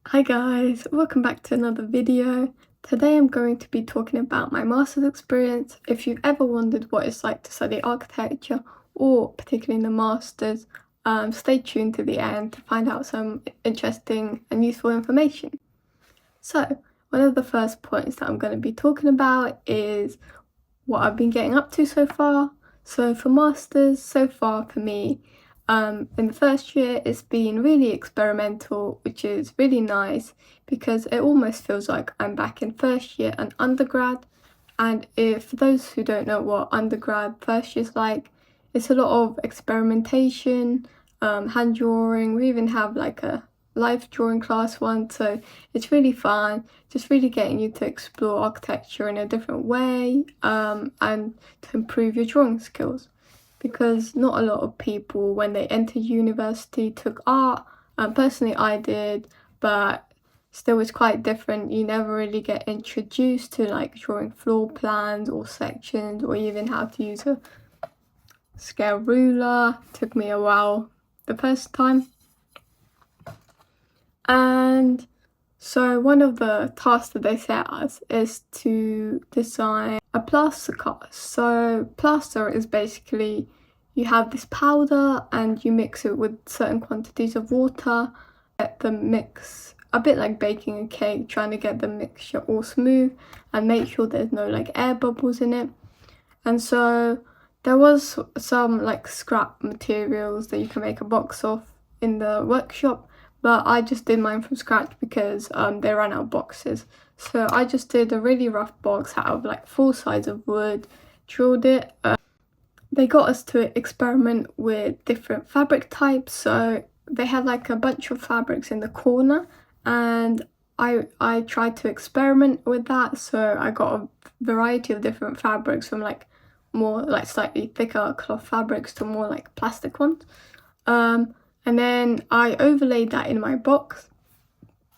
Hi guys, welcome back to another video. Today I'm going to be talking about my master's experience. If you've ever wondered what it's like to study architecture, or particularly in the master's, stay tuned to the end to find out some interesting and useful information. So, one of the first points that I'm going to be talking about is what I've been getting up to so far. So for masters, so far for me, in the first year, it's been really experimental, which is really nice because it almost feels like I'm back in first year and undergrad. And if for those who don't know what undergrad first year is like, it's a lot of experimentation, hand drawing. We even have like a life drawing class once, so it's really fun, just really getting you to explore architecture in a different way, and to improve your drawing skills, because not a lot of people when they enter university took art. Personally I did, but still it's quite different. You never really get introduced to like drawing floor plans or sections, or even how to use a scale ruler. Took me a while the first time. And so one of the tasks that they set us is to design a plaster cast. So plaster is basically, you have this powder and you mix it with certain quantities of water, get the mix a bit like baking a cake, trying to get the mixture all smooth and make sure there's no like air bubbles in it. And so there was some like scrap materials that you can make a box of in the workshop, but I just did mine from scratch because they ran out of boxes. So I just did a really rough box out of like 4 sides of wood, drilled it. They got us to experiment with different fabric types, so they had like a bunch of fabrics in the corner, and I tried to experiment with that. So I got a variety of different fabrics, from like more like slightly thicker cloth fabrics to more like plastic ones. And then I overlaid that in my box,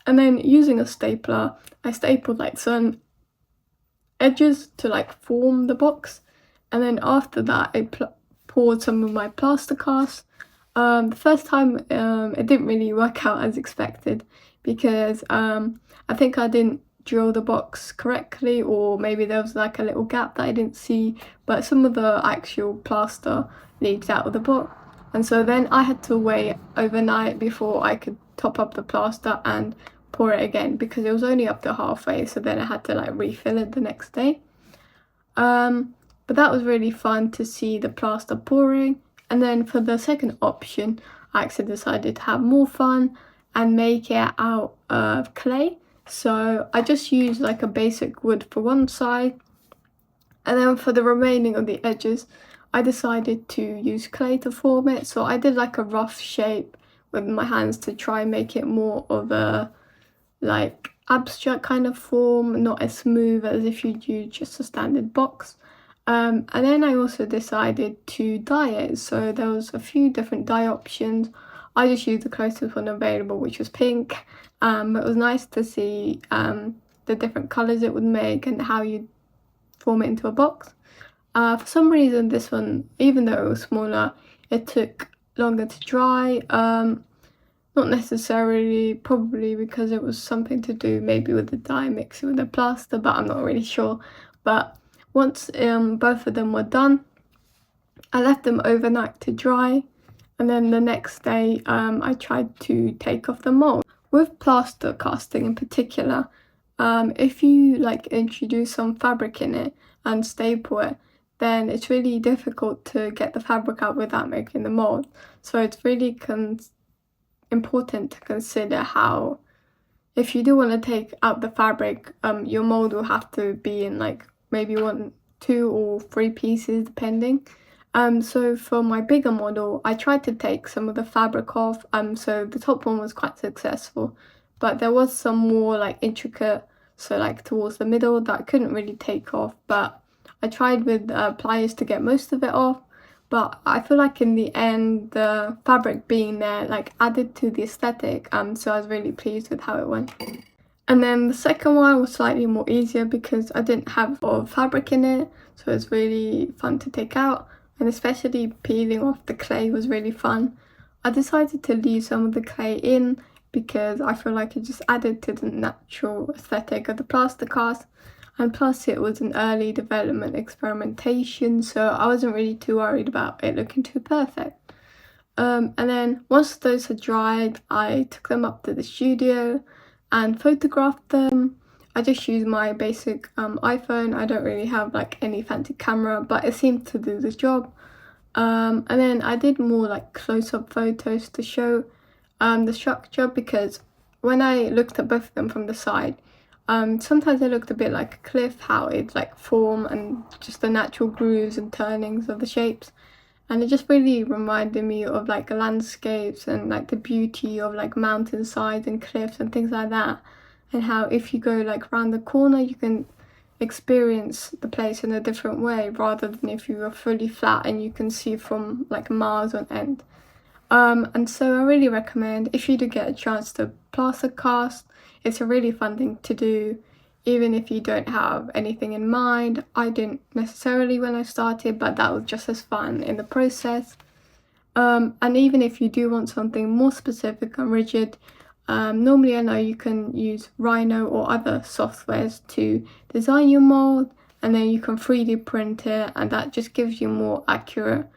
and then using a stapler, I stapled like certain edges to like form the box. And then after that, I poured some of my plaster cast. The first time it didn't really work out as expected, because I think I didn't drill the box correctly, or maybe there was like a little gap that I didn't see, but some of the actual plaster leaked out of the box. And so then I had to wait overnight before I could top up the plaster and pour it again, because it was only up to halfway, so then I had to like refill it the next day. But that was really fun to see the plaster pouring. And then for the second option, I actually decided to have more fun and make it out of clay. So I just used like a basic wood for one side, and then for the remaining of the edges, I decided to use clay to form it. So I did like a rough shape with my hands to try and make it more of a like abstract kind of form, not as smooth as if you'd use just a standard box. And then I also decided to dye it. So there was a few different dye options. I just used the closest one available, which was pink. But it was nice to see the different colours it would make and how you'd form it into a box. For some reason, this one, even though it was smaller, it took longer to dry. Not necessarily, probably because it was something to do maybe with the dye mixing with the plaster, but I'm not really sure. But once both of them were done, I left them overnight to dry, and then the next day I tried to take off the mold. With plaster casting in particular, if you like introduce some fabric in it and staple it, then it's really difficult to get the fabric out without making the mold. So it's really important to consider how, if you do want to take out the fabric, your mold will have to be in like maybe 1, 2 or 3 pieces depending. So for my bigger model, I tried to take some of the fabric off, so the top one was quite successful, but there was some more like intricate, so like towards the middle, that I couldn't really take off, but I tried with pliers to get most of it off. But I feel like in the end, the fabric being there like added to the aesthetic, so I was really pleased with how it went. And then the second one was slightly more easier because I didn't have a lot of fabric in it, so it was really fun to take out, and especially peeling off the clay was really fun. I decided to leave some of the clay in because I feel like it just added to the natural aesthetic of the plaster cast. And plus it was an early development experimentation, so I wasn't really too worried about it looking too perfect. And then once those had dried, I took them up to the studio and photographed them. I just used my basic iPhone. I don't really have like any fancy camera, but it seemed to do the job. And then I did more like close-up photos to show the structure, because when I looked at both of them from the side, sometimes it looked a bit like a cliff, how it like form and just the natural grooves and turnings of the shapes. And it just really reminded me of like landscapes and like the beauty of like mountainsides and cliffs and things like that. And how if you go like around the corner, you can experience the place in a different way, rather than if you were fully flat and you can see from like miles on end. And so I really recommend, if you do get a chance to plaster cast, it's a really fun thing to do, even if you don't have anything in mind. I didn't necessarily when I started, but that was just as fun in the process. And even if you do want something more specific and rigid, normally I know you can use Rhino or other softwares to design your mold, and then you can 3D print it, and that just gives you more accurate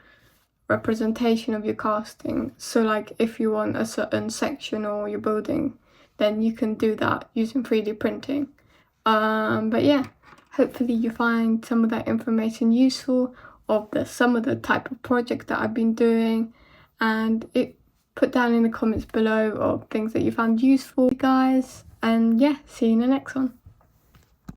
representation of your casting. So like if you want a certain section or your building, then you can do that using 3D printing. But yeah, hopefully you find some of that information useful of some of the type of projects that I've been doing, and put down in the comments below of things that you found useful, guys. And yeah, see you in the next one.